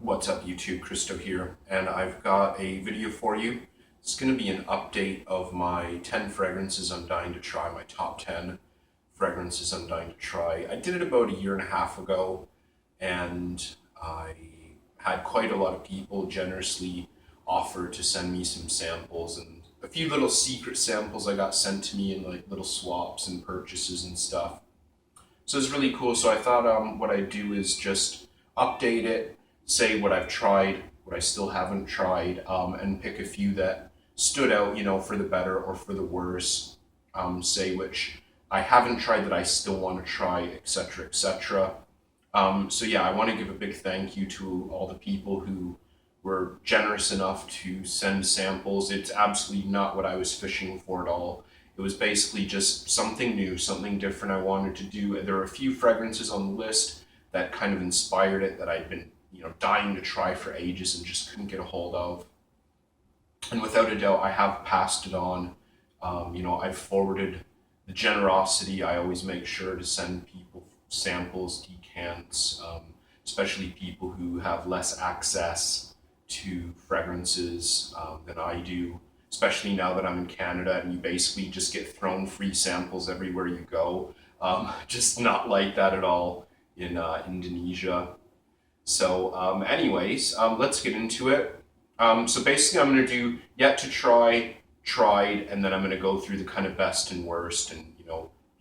What's up YouTube, Kristo here, and I've got a video for you. It's going to be an update of my 10 fragrances I'm dying to try, my top 10 fragrances I'm dying to try. I did it about a year and a half ago, and I had quite a lot of people generously offer to send me some samples, and a few little secret samples I got sent to me in like little swaps and purchases and stuff. So it's really cool. So I thought what I'd do is just update it, say what I've tried, what I still haven't tried, and pick a few that stood out, for the better or for the worse. Say which I haven't tried that I still want to try, etc., etc. So yeah, I want to give a big thank you to all the people who were generous enough to send samples. It's absolutely not what I was fishing for at all. It was basically just something new, something different I wanted to do. There were a few fragrances on the list that kind of inspired it that I'd been, dying to try for ages and just couldn't get a hold of. And without a doubt, I have passed it on. I've forwarded the generosity. I always make sure to send people samples, decants, especially people who have less access to fragrances than I do. Especially now that I'm in Canada and you basically just get thrown free samples everywhere you go. Just not like that at all in Indonesia. So anyways, let's get into it. So basically I'm going to do yet to try, tried, and then I'm going to go through the kind of best and worst and,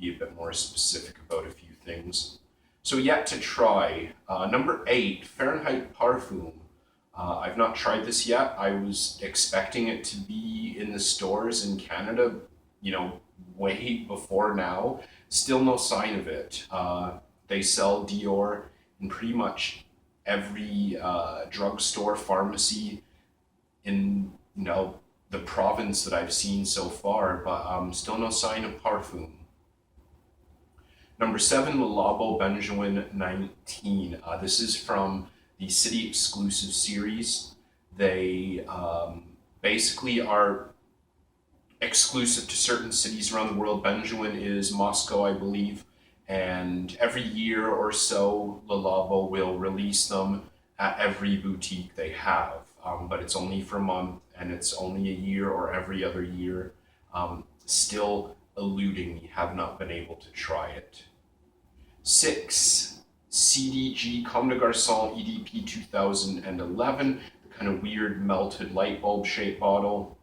be a bit more specific about a few things. So yet to try, number 8, Fahrenheit Parfum. I've not tried this yet. I was expecting it to be in the stores in Canada, way before now. Still no sign of it. They sell Dior in pretty much every drugstore, pharmacy in, the province that I've seen so far, but still no sign of Parfum. Number 7, Le Labo Benjoin 19. This is from the City Exclusive series. They basically are exclusive to certain cities around the world. Benjoin is Moscow, I believe, and every year or so, Le Labo will release them at every boutique they have. But it's only for a month, and it's only a year or every other year. Still eluding me, have not been able to try it. 6, CDG Comme des Garçons EDP 2011, the kind of weird melted light bulb shaped bottle.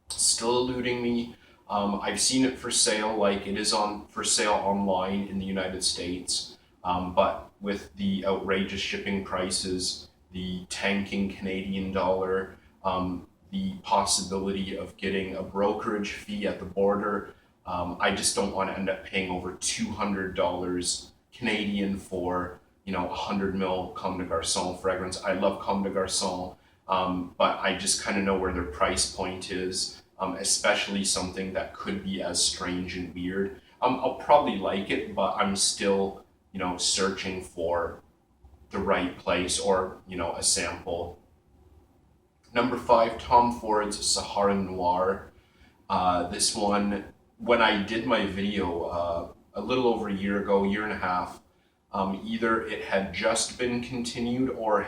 Still eluding me. I've seen it for sale, like it is for sale online in the United States, but with the outrageous shipping prices, the tanking Canadian dollar, the possibility of getting a brokerage fee at the border, I just don't want to end up paying over $200 Canadian for, 100 ml Comme des Garçons fragrance. I love Comme des Garçons, but I just kind of know where their price point is, especially something that could be as strange and weird. I'll probably like it, but I'm still, searching for the right place or, a sample. Number 5, Tom Ford's Sahara Noir. This one, when I did my video a little over a year ago, year and a half, either it had just been continued or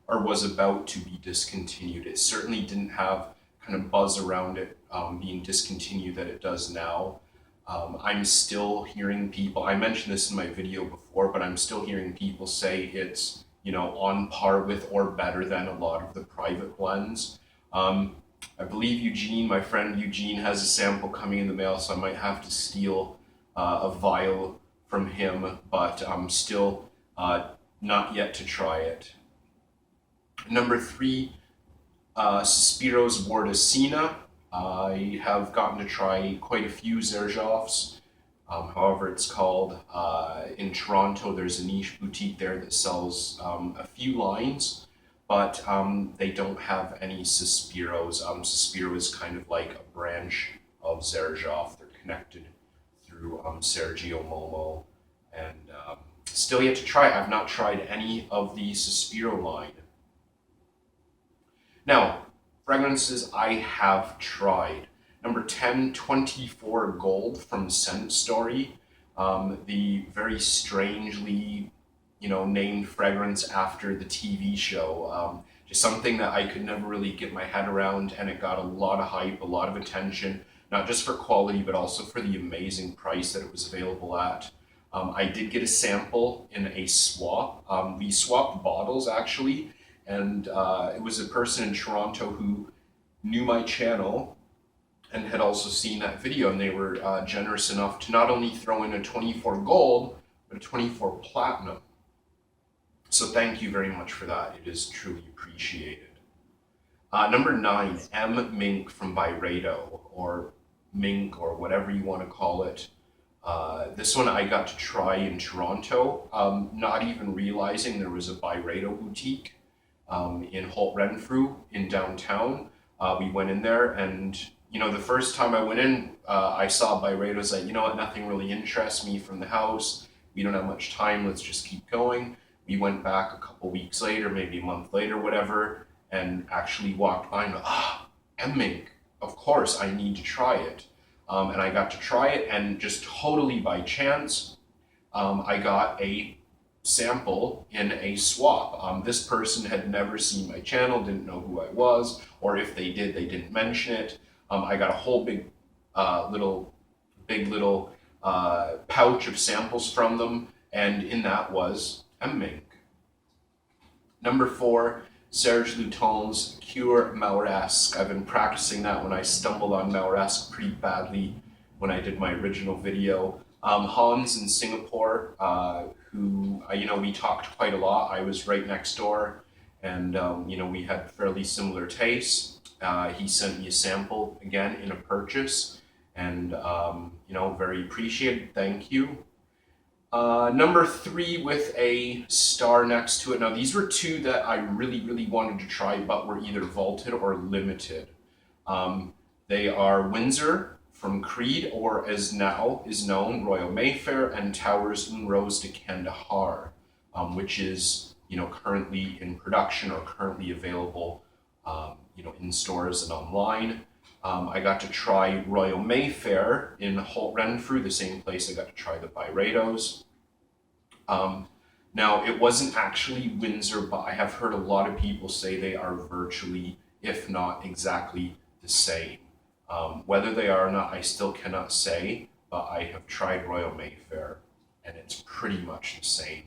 was about to be discontinued. It certainly didn't have kind of buzz around it being discontinued that it does now. I'm still hearing people, I mentioned this in my video before, but I'm still hearing people say it's, on par with or better than a lot of the private blends. I believe Eugene, my friend Eugene, has a sample coming in the mail, so I might have to steal a vial from him, but I'm still not yet to try it. Number 3, Suspiros Bordesina. I have gotten to try quite a few Xerjoffs, however it's called. In Toronto, there's a niche boutique there that sells a few lines, but they don't have any Suspiros. Suspiro is kind of like a branch of Xerjoff. They're connected through Sergio Momo, and still yet to try. I've not tried any of the Suspiro line. Now, fragrances I have tried. Number 10, 24 Gold from Scent Story. The very strangely, named fragrance after the TV show. Just something that I could never really get my head around, and it got a lot of hype, a lot of attention, not just for quality, but also for the amazing price that it was available at. I did get a sample in a swap. We swapped bottles actually, and it was a person in Toronto who knew my channel and had also seen that video, and they were generous enough to not only throw in a 24 gold, but a 24 platinum. So thank you very much for that. It is truly appreciated. Number 9, M Mink from Byredo, or Mink, or whatever you want to call it. This one I got to try in Toronto, not even realizing there was a Byredo boutique in Holt Renfrew in downtown. We went in there, and the first time I went in, I saw Byredo. I was like, you know what, nothing really interests me from the house. We don't have much time, let's just keep going. We went back a couple weeks later, maybe a month later, whatever, and actually walked by and M-Mink, of course, I need to try it. And I got to try it, and just totally by chance, I got a sample in a swap. This person had never seen my channel, didn't know who I was, or if they did, they didn't mention it. I got a whole big little pouch of samples from them, and in that was M-Mink. Number 4, Serge Lutton's Cure Mauresque. I've been practicing that when I stumbled on Mauresque pretty badly when I did my original video. Hans in Singapore, who, we talked quite a lot. I was right next door, and, we had fairly similar tastes. He sent me a sample, again, in a purchase, and, very appreciated. Thank you. Number 3 with a star next to it. Now, these were 2 that I really, really wanted to try, but were either vaulted or limited. They are Windsor from Creed, or as now is known, Royal Mayfair, and Towers Un Rose de Kandahar, which is, currently in production or currently available, in stores and online. I got to try Royal Mayfair in Holt Renfrew, the same place I got to try the Byredos. Now, it wasn't actually Windsor, but I have heard a lot of people say they are virtually, if not exactly, the same. Whether they are or not, I still cannot say, but I have tried Royal Mayfair, and it's pretty much the same.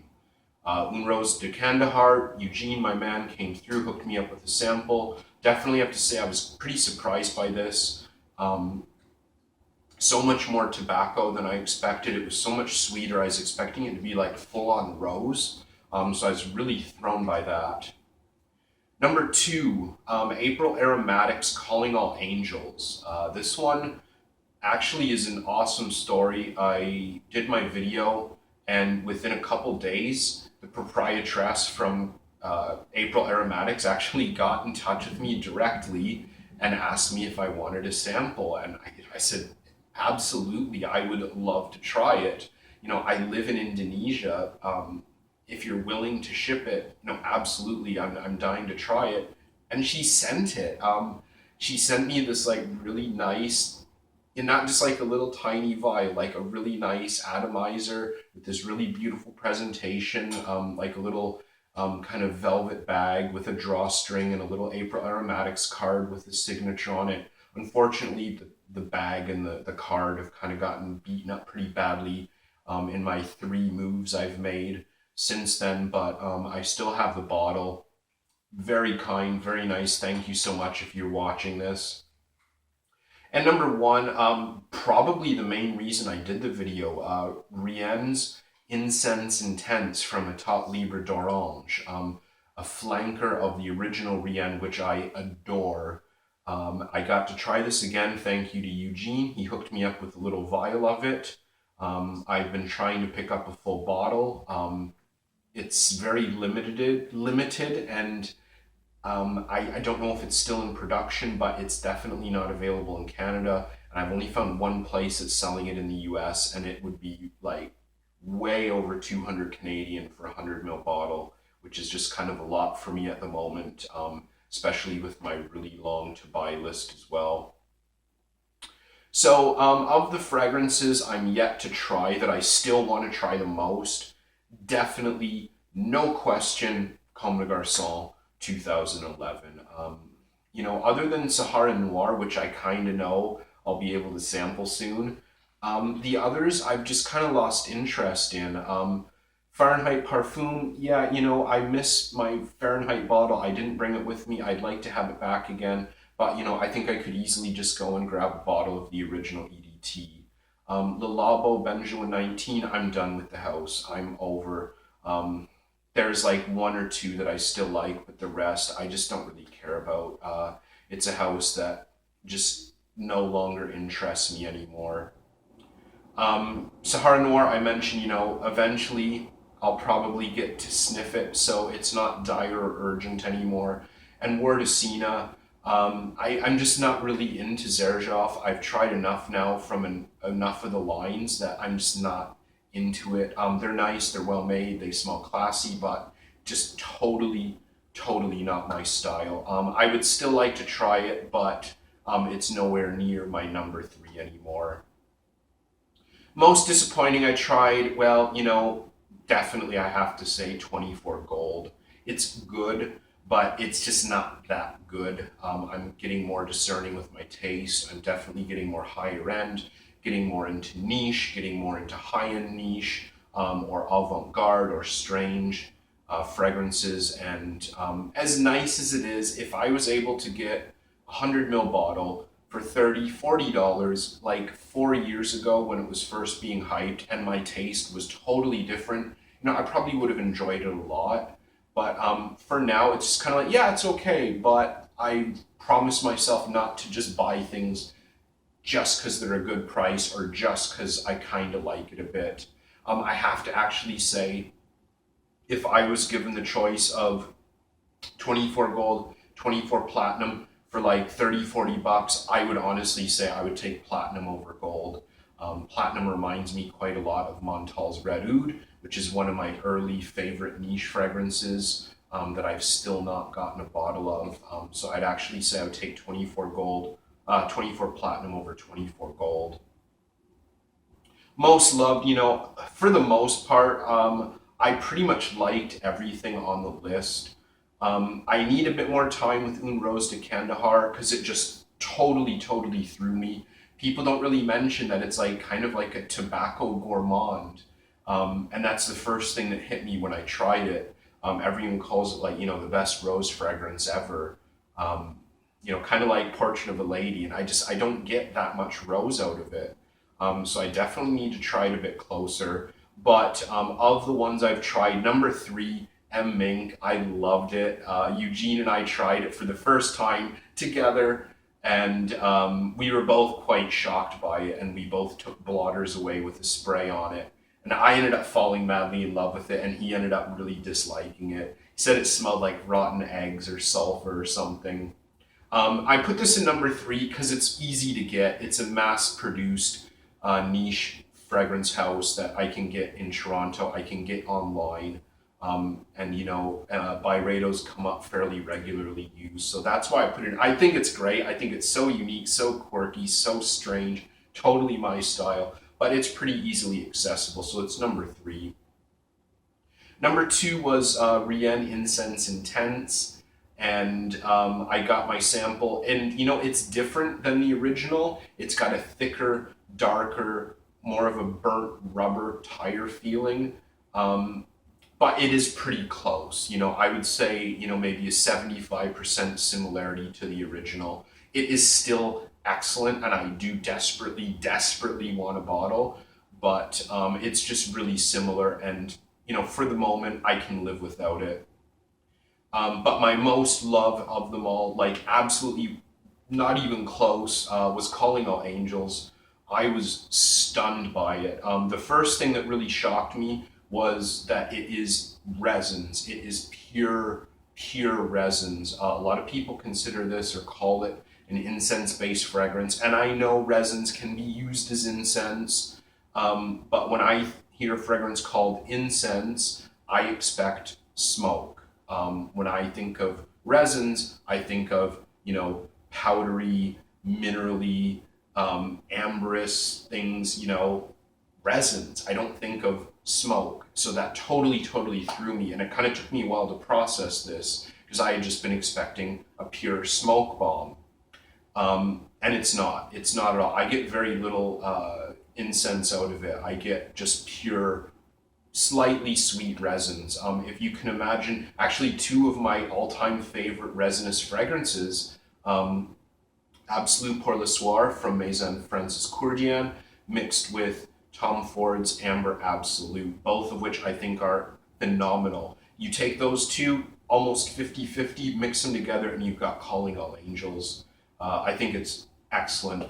Un Rose de Kandahar, Eugene, my man, came through, hooked me up with a sample. Definitely have to say I was pretty surprised by this. So much more tobacco than I expected. It was so much sweeter. I was expecting it to be like full-on rose. So I was really thrown by that. Number 2, April Aromatics Calling All Angels. This one actually is an awesome story. I did my video, and within a couple days, the proprietress from April Aromatics actually got in touch with me directly and asked me if I wanted a sample. And I said, absolutely, I would love to try it. I live in Indonesia. If you're willing to ship it, absolutely, I'm dying to try it. And she sent it. She sent me this really nice, and not just like a little tiny vial, like a really nice atomizer with this really beautiful presentation, like a little kind of velvet bag with a drawstring and a little April Aromatics card with a signature on it. Unfortunately, the bag and the card have kind of gotten beaten up pretty badly in my 3 moves I've made since then, but I still have the bottle. Very kind, very nice. Thank you so much if you're watching this. And number 1, probably the main reason I did the video, Rienne's Incense Intense from Etat Libre d'Orange, a flanker of the original Rienne, which I adore. I got to try this again, thank you to Eugene. He hooked me up with a little vial of it. I've been trying to pick up a full bottle. It's very limited, and I don't know if it's still in production, but it's definitely not available in Canada. And I've only found one place that's selling it in the US, and it would be like way over 200 Canadian for a 100ml bottle, which is just kind of a lot for me at the moment, especially with my really long to buy list as well. So of the fragrances I'm yet to try that I still want to try the most, definitely no question, Comme des Garçons 2011. Other than Sahara Noir, which I kind of know I'll be able to sample soon, the others I've just kind of lost interest in. Fahrenheit Parfum, yeah, I miss my Fahrenheit bottle. I didn't bring it with me. I'd like to have it back again, but I think I could easily just go and grab a bottle of the original EDT. Le Labo Benjoin 19, I'm done with the house. I'm over. There's like one or two that I still like, but the rest I just don't really care about. It's a house that just no longer interests me anymore. Sahara Noir, I mentioned, eventually I'll probably get to sniff it, so it's not dire or urgent anymore. And Wardacina, I'm just not really into Xerjoff. I've tried enough now from enough of the lines that I'm just not into it. They're nice, they're well made, they smell classy, but just totally, totally not my style. I would still like to try it, but it's nowhere near my number 3 anymore. Most disappointing I tried, well, definitely I have to say 24 Gold. It's good, but it's just not that good. I'm getting more discerning with my taste. I'm definitely getting more higher end, getting more into niche, getting more into high-end niche, or avant-garde or strange fragrances. And as nice as it is, if I was able to get a 100 ml bottle for $30, $40, like 4 years ago when it was first being hyped and my taste was totally different, I probably would have enjoyed it a lot. But for now, it's just kind of like, yeah, it's okay, but I promise myself not to just buy things just because they're a good price or just because I kind of like it a bit. I have to actually say, if I was given the choice of 24 Gold, 24 Platinum for like 30, $40, I would honestly say I would take Platinum over Gold. Platinum reminds me quite a lot of Montal's Red Oud, which is one of my early favorite niche fragrances that I've still not gotten a bottle of. So I'd actually say I would take 24 Gold, 24 Platinum over 24 Gold. Most loved, for the most part, I pretty much liked everything on the list. I need a bit more time with Un Rose de Kandahar because it just totally, totally threw me. People don't really mention that it's like kind of like a tobacco gourmand. And that's the first thing that hit me when I tried it. Everyone calls it like, the best rose fragrance ever. Kind of like Portrait of a Lady. And I don't get that much rose out of it. So I definitely need to try it a bit closer. But of the ones I've tried, number 3, M. Mink, I loved it. Eugene and I tried it for the first time together, and we were both quite shocked by it, and we both took blotters away with the spray on it. And I ended up falling madly in love with it, and he ended up really disliking it. He said it smelled like rotten eggs or sulfur or something. I put this in number 3 because it's easy to get. It's a mass-produced niche fragrance house that I can get in Toronto. I can get online. Byredo's come up fairly regularly used. So that's why I put it in. I think it's great. I think it's so unique, so quirky, so strange, totally my style, but it's pretty easily accessible. So it's number 3. Number 2 was Rien Incense Intense. And I got my sample, and it's different than the original. It's got a thicker, darker, more of a burnt rubber tire feeling. But it is pretty close. I would say, maybe a 75% similarity to the original. It is still excellent, and I do desperately, desperately want a bottle, but it's just really similar, and, for the moment, I can live without it. But my most love of them all, like absolutely not even close, was Calling All Angels. I was stunned by it. The first thing that really shocked me was that it is resins. It is pure, pure resins. A lot of people consider this or call it an incense-based fragrance, and I know resins can be used as incense, but when I hear a fragrance called incense, I expect smoke. When I think of resins, I think of, powdery, minerally, amberous things, resins. I don't think of smoke. So that totally threw me, and it kind of took me a while to process this because I had just been expecting a pure smoke bomb. And it's not at all. I get very little incense out of it. I get just pure, slightly sweet resins. If you can imagine, actually two of my all-time favorite resinous fragrances, Absolute Pour le Soir from Maison Francis Courdian, mixed with Tom Ford's Amber Absolute, both of which I think are phenomenal. You take those two, almost 50-50, mix them together, and you've got Calling All Angels. I think it's excellent.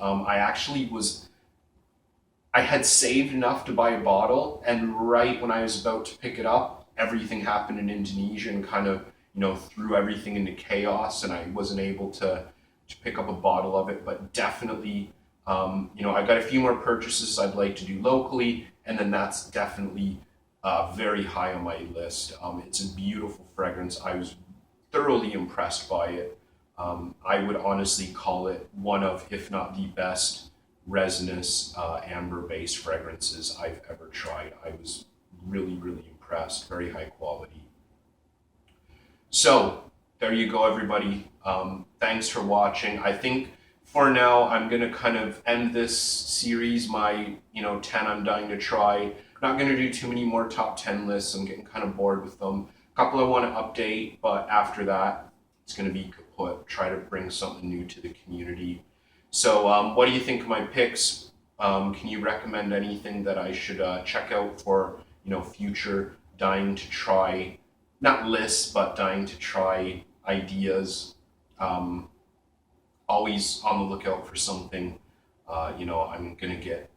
I had saved enough to buy a bottle, and right when I was about to pick it up, everything happened in Indonesia and kind of, threw everything into chaos, and I wasn't able to pick up a bottle of it. But definitely, I've got a few more purchases I'd like to do locally, and then that's definitely very high on my list. It's a beautiful fragrance. I was thoroughly impressed by it. I would honestly call it one of, if not the best, resinous amber-based fragrances I've ever tried. I was really impressed. Very high quality. So there you go, everybody. Thanks for watching. I think for now I'm gonna kind of end this series, my 10 I'm dying to try. Not gonna do too many more top 10 lists. I'm getting kind of bored with them. A couple I want to update, but after that it's gonna be kaput. Try to bring something new to the community. So what do you think of my picks? Can you recommend anything that I should check out for future dying to try, not lists, but dying to try ideas? Always on the lookout for something I'm gonna get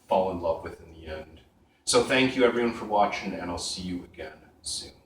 fall in love with in the end. So thank you everyone for watching, and I'll see you again soon.